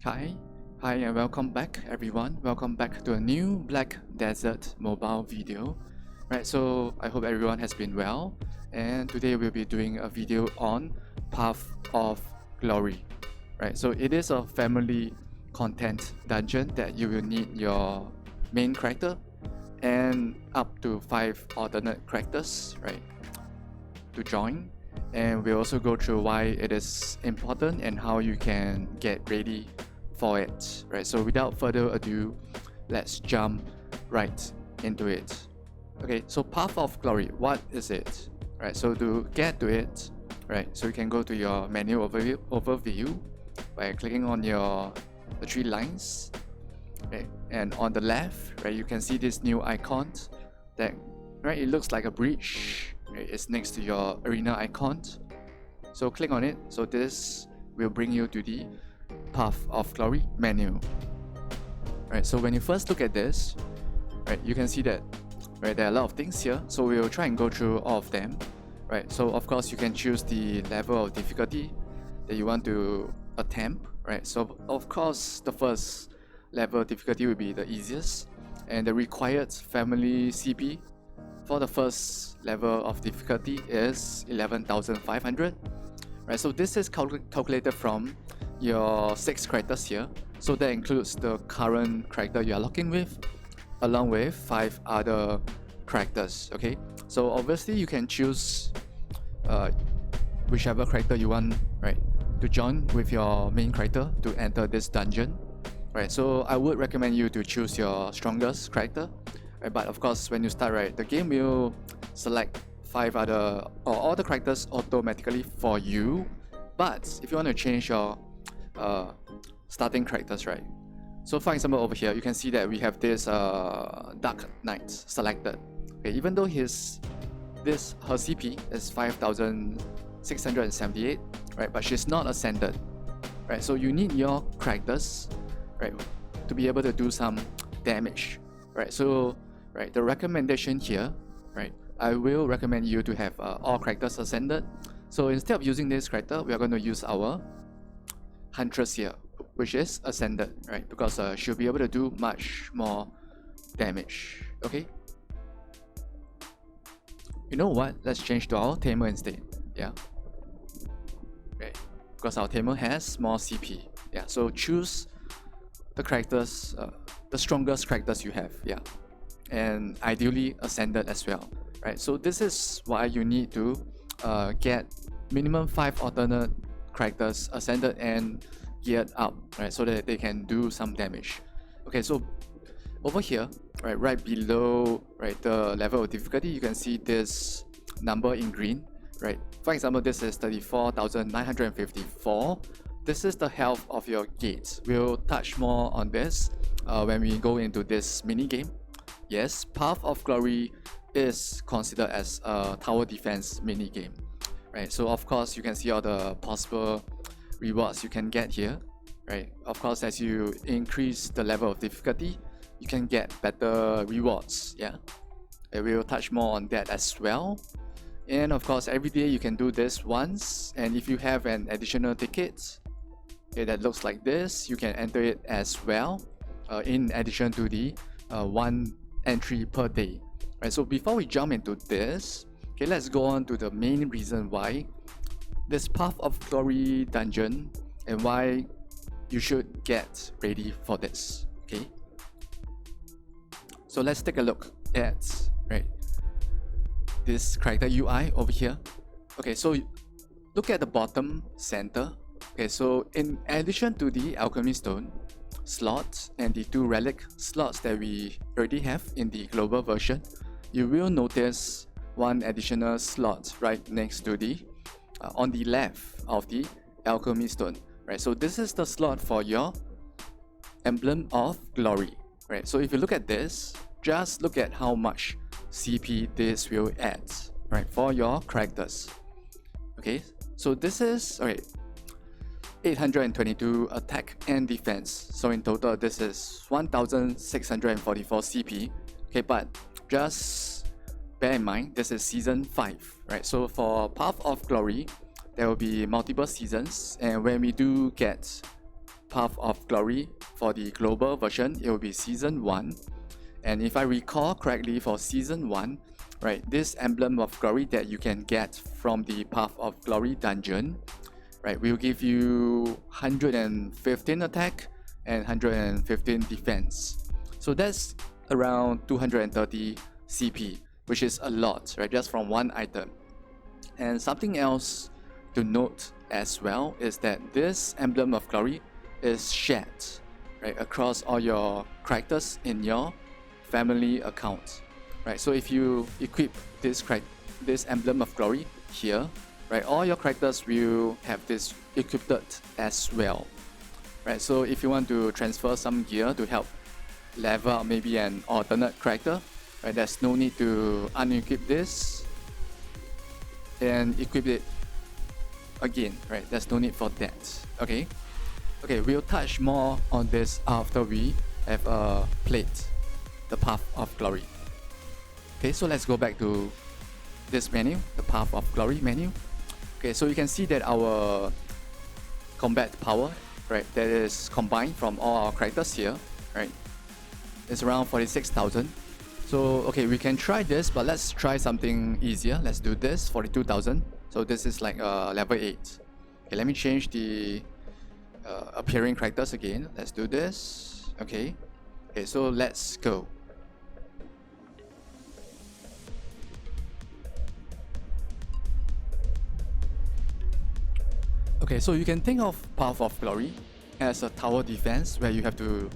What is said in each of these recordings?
Hi, and welcome back everyone. Welcome back to a new Black Desert mobile video. Right, so I hope everyone has been well, and today we'll be doing a video on Path of Glory. Right, so it is a family content dungeon that you will need your main character and up to 5 alternate characters, right, to join. And we'll also go through why it is important and how you can get ready for it, right? So without further ado, let's jump right into it. Okay, so Path of Glory, what is it? Right, so to get to it, right, so you can go to your menu overview by clicking on the 3 lines, right? And on the left, right, you can see this new icon that, right, it looks like a bridge. Right, it's next to your arena icon. So click on it. So this will bring you to the Path of Glory menu. Right, so when you first look at this, right, you can see that, right, there are a lot of things here. So we will try and go through all of them. Right, so of course you can choose the level of difficulty that you want to attempt. Right, so of course the first level difficulty will be the easiest, and the required family CP for the first level of difficulty is 11,500. Right, so this is calculated from your 6 characters here. So that includes the current character you are locking with, along with 5 other characters. Okay, so obviously you can choose whichever character you want, right, to join with your main character to enter this dungeon. Right, so I would recommend you to choose your strongest character. Right, but of course, when you start, right, the game will select 5 other or all the characters automatically for you. But if you want to change your starting characters, right? So for example, over here, you can see that we have this Dark Knight selected. Okay, even though her CP is 5,678, right? But she's not ascended, right? So you need your characters, right, to be able to do some damage, right? So, right, the recommendation here, right, I will recommend you to have all characters ascended. So instead of using this character, we are going to use our Huntress here, which is ascended, right? Because she'll be able to do much more damage. Okay. You know what? Let's change to our Tamer instead. Yeah. Right. Because our Tamer has more CP. Yeah. So choose the characters, the strongest characters you have. Yeah. And ideally ascended as well. Right. So this is why you need to get minimum 5 alternate characters ascended and geared up, right, so that they can do some damage. Okay, so over here, right below, right, the level of difficulty, you can see this number in green, right? For example, this is 34,954. This is the health of your gates. We'll touch more on this when we go into this mini game. Yes, Path of Glory is considered as a tower defense mini game. Right, so of course you can see all the possible rewards you can get here, right? Of course, as you increase the level of difficulty, you can get better rewards. Yeah, and we'll touch more on that as well. And of course, every day you can do this once, and if you have an additional ticket, okay, that looks like this, you can enter it as well, in addition to the 1 entry per day. Right, so before we jump into this, okay, let's go on to the main reason why this Path of Glory dungeon and why you should get ready for this. Okay, so let's take a look at, right, this character UI over here. Okay, so look at the bottom center. Okay, so in addition to the alchemy stone slots and the 2 relic slots that we already have in the global version, you will notice 1 additional slot right next to the on the left of the alchemy stone, right? So this is the slot for your Emblem of Glory, right? So if you look at this, just look at how much CP this will add, right, for your characters. Okay, so this is 822 attack and defense. So in total, this is 1,644 CP. Okay, but just bear in mind, this is season 5, right? So for Path of Glory, there will be multiple seasons, and when we do get Path of Glory for the global version, it will be Season 1. And if I recall correctly, for Season 1, right, this Emblem of Glory that you can get from the Path of Glory dungeon, right, will give you 115 attack and 115 defense. So that's around 230 CP, which is a lot, right, just from one item. And something else to note as well is that this Emblem of Glory is shared, right, across all your characters in your family account, right? So if you equip this Emblem of Glory here, right, all your characters will have this equipped as well, right? So if you want to transfer some gear to help level up maybe an alternate character, right, there's no need to unequip this and equip it again, right? There's no need for that. Okay, we'll touch more on this after we have played the Path of Glory. Okay, so let's go back to this menu, the Path of Glory menu. Okay, so you can see that our combat power, right, that is combined from all our characters here, right, is around 46,000. So okay, we can try this, but let's try something easier. Let's do this, 42,000. So this is like level 8. Okay, let me change the appearing characters again. Let's do this. Okay, so let's go. Okay, so you can think of Path of Glory as a tower defense where you have to,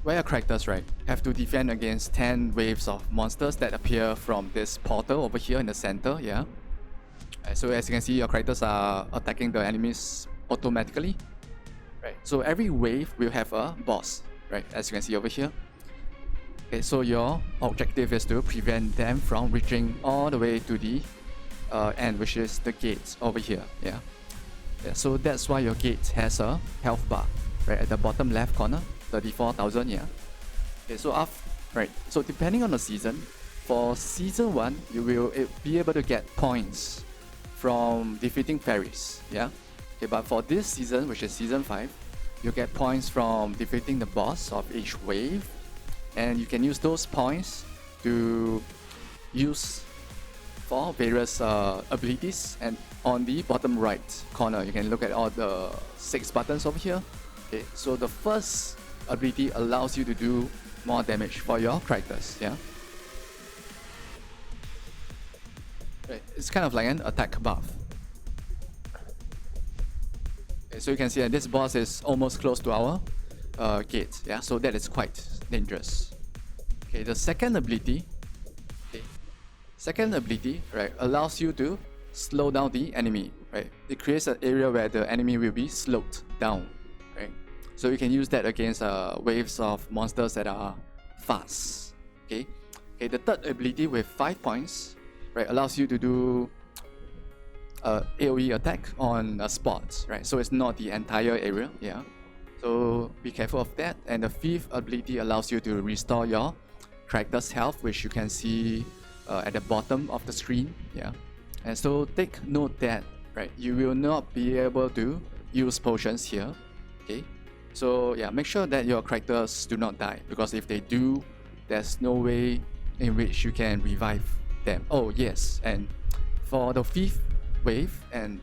where your characters, right, have to defend against 10 waves of monsters that appear from this portal over here in the center, yeah. So as you can see, your characters are attacking the enemies automatically, right? So every wave will have a boss, right, as you can see over here. Okay, so your objective is to prevent them from reaching all the way to the end, which is the gates over here, yeah. So that's why your gate has a health bar, right, at the bottom left corner, 34,000, yeah. Okay, so depending on the season, for Season 1, you will be able to get points from defeating fairies, yeah. Okay, but for this season, which is Season 5, you get points from defeating the boss of each wave, and you can use those points to use for various abilities. And on the bottom right corner, you can look at all the 6 buttons over here. Okay, so the first ability allows you to do more damage for your characters, yeah. Right, it's kind of like an attack buff. Okay, so you can see that this boss is almost close to our gate, yeah, so that is quite dangerous. Okay, the second ability, right, allows you to slow down the enemy, right? It creates an area where the enemy will be slowed down, right? So you can use that against waves of monsters that are fast. Okay, the third ability with 5 points, right, allows you to do AoE attack on a spot, right? So it's not the entire area, yeah. So be careful of that. And the fifth ability allows you to restore your character's health, which you can see at the bottom of the screen, yeah. And so take note that, right, you will not be able to use potions here. Okay, so yeah, make sure that your characters do not die, because if they do, there's no way in which you can revive them. Oh yes, and for the 5th wave and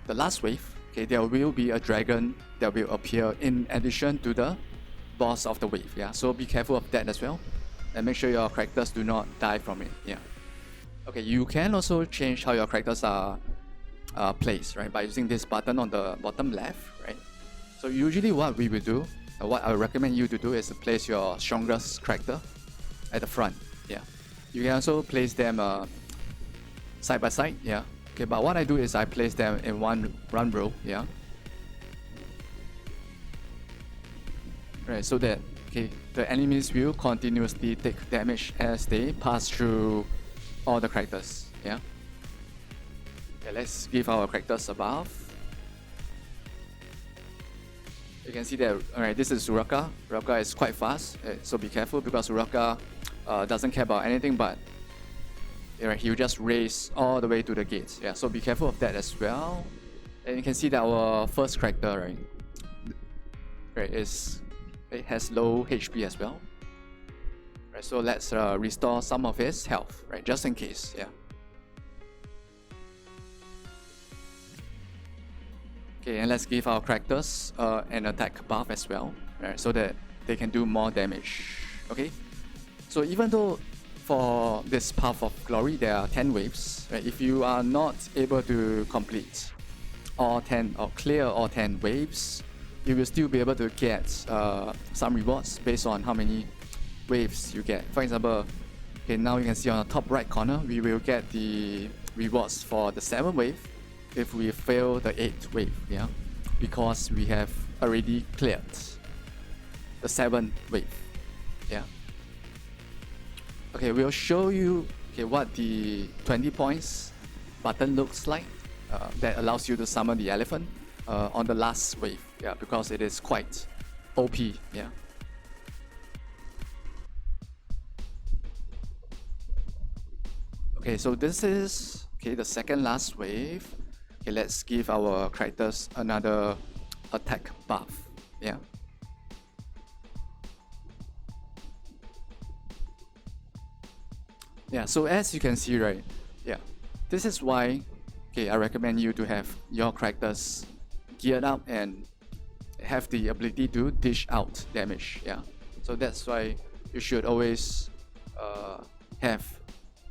the last wave, okay, there will be a dragon that will appear in addition to the boss of the wave, yeah. So be careful of that as well, and make sure your characters do not die from it, yeah. Okay, you can also change how your characters are placed, right, by using this button on the bottom left, right. So usually what we will do, what I recommend you to do, is to place your strongest character at the front, yeah. You can also place them side by side, yeah. Okay, but what I do is I place them in one row, yeah. Right, so that, okay, the enemies will continuously take damage as they pass through all the characters, yeah. Okay, let's give our characters a buff. You can see that, alright, this is Uraka. Uraka is quite fast, so be careful, because Uraka doesn't care about anything but, right, he'll just race all the way to the gates, yeah, so be careful of that as well. And you can see that our first character, right, right, it has low HP as well. Right, so let's restore some of his health, right, just in case. Yeah. Okay, and let's give our characters an attack buff as well, right, so that they can do more damage. Okay, so even though for this Path of Glory there are 10 waves, right, if you are not able to complete all 10 or clear all 10 waves, you will still be able to get some rewards based on how many waves you get. For example, okay, now you can see on the top right corner, we will get the rewards for the 7th wave if we fail the 8th wave, yeah, because we have already cleared the 7th wave, yeah. Okay, we'll show you what the 20 points button looks like that allows you to summon the elephant on the last wave, yeah, because it is quite OP, yeah. Okay, so this is the second last wave. Okay, let's give our characters another attack buff, yeah. Yeah, so as you can see, right, yeah, this is why I recommend you to have your characters geared up and have the ability to dish out damage, yeah. So that's why you should always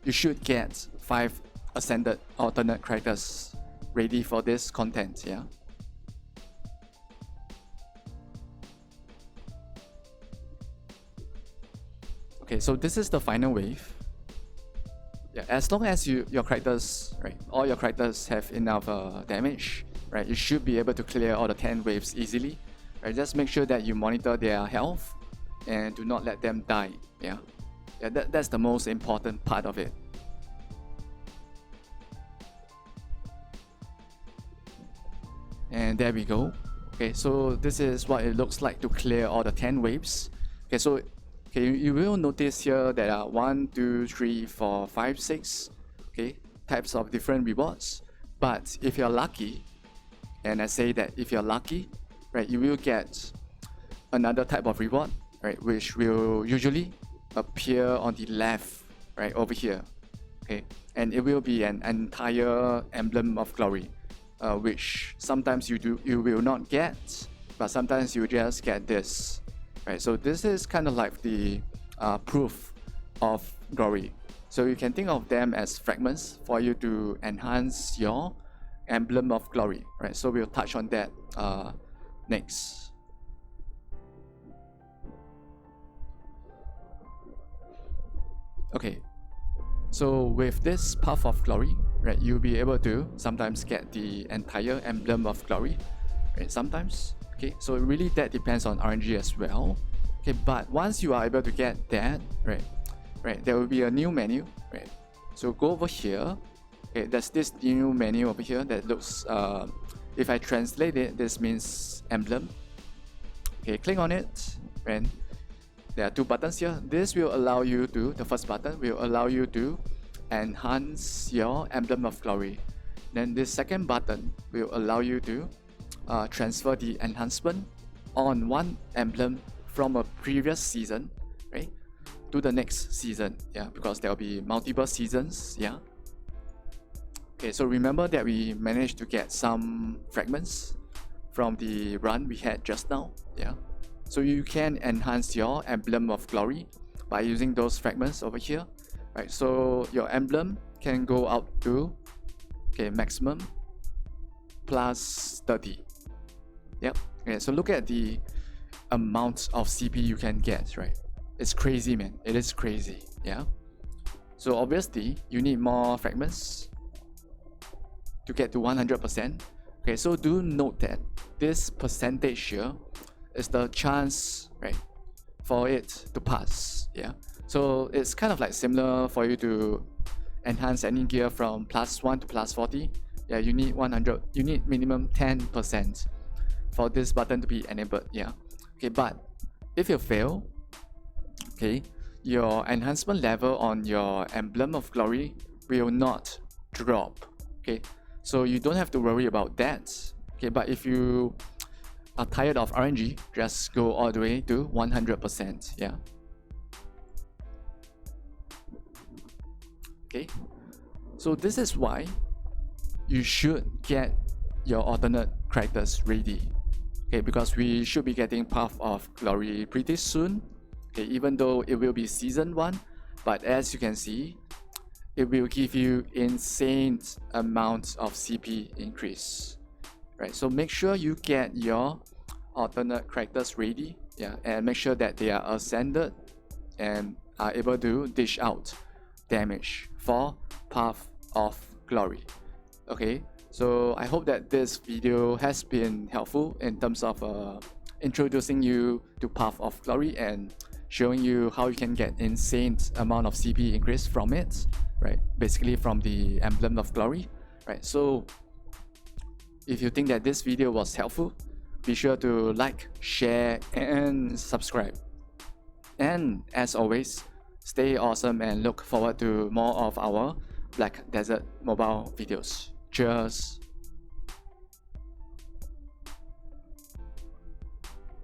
you should get 5 ascended alternate characters ready for this content, yeah. Okay, so this is the final wave. Yeah, as long as your characters, right, all your characters have enough damage, right, you should be able to clear all the 10 waves easily. Right, just make sure that you monitor their health and do not let them die. Yeah, yeah, that's the most important part of it. And there we go. Okay, so this is what it looks like to clear all the 10 waves. Okay, so you will notice here there are 1, 2, 3, 4, 5, 6 types of different rewards. But if you're lucky, and I say that if you're lucky, right, you will get another type of reward, right, which will usually appear on the left, right, over here. Okay, and it will be an entire Emblem of Glory, which sometimes you will not get, but sometimes you just get this. Right, so this is kind of like the proof of glory. So you can think of them as fragments for you to enhance your Emblem of Glory. Right, so we'll touch on that next. Okay, so with this Path of Glory, right, you'll be able to sometimes get the entire Emblem of Glory, right, sometimes. Okay, so really that depends on RNG as well. Okay, but once you are able to get that, right, there will be a new menu, right? So go over here. Okay, there's this new menu over here that looks, if I translate it, this means emblem. Okay, click on it, and there are 2 buttons here. This will allow you to, the first button will allow you to enhance your Emblem of Glory. Then this second button will allow you to transfer the enhancement on one emblem from a previous season, right, to the next season, yeah, because there will be multiple seasons, yeah. Okay, so remember that we managed to get some fragments from the run we had just now, yeah. So you can enhance your Emblem of Glory by using those fragments over here, right? So your emblem can go out to maximum plus 30. Yep. Okay, so look at the amount of CP you can get, right? It's crazy, man. It is crazy. Yeah. So obviously you need more fragments to get to 100%. Okay, so do note that this percentage here is the chance, right, for it to pass. Yeah. So it's kind of like similar for you to enhance any gear from +1 to +40. Yeah, you need 100. You need minimum 10% for this button to be enabled. Yeah. Okay, but if you fail, okay, your enhancement level on your Emblem of Glory will not drop. Okay, so you don't have to worry about that. Okay, but if you are tired of RNG, just go all the way to 100%. Yeah. Okay. So this is why you should get your alternate characters ready. Okay, because we should be getting Path of Glory pretty soon. Okay, even though it will be season 1, but as you can see, it will give you insane amounts of CP increase. Right, so make sure you get your alternate characters ready, yeah, and make sure that they are ascended and are able to dish out damage for Path of Glory. Okay, so I hope that this video has been helpful in terms of introducing you to Path of Glory and showing you how you can get insane amount of CP increase from it, right? Basically from the Emblem of Glory, right? So if you think that this video was helpful, be sure to like, share, and subscribe. And as always, stay awesome and look forward to more of our Black Desert mobile videos. Cheers!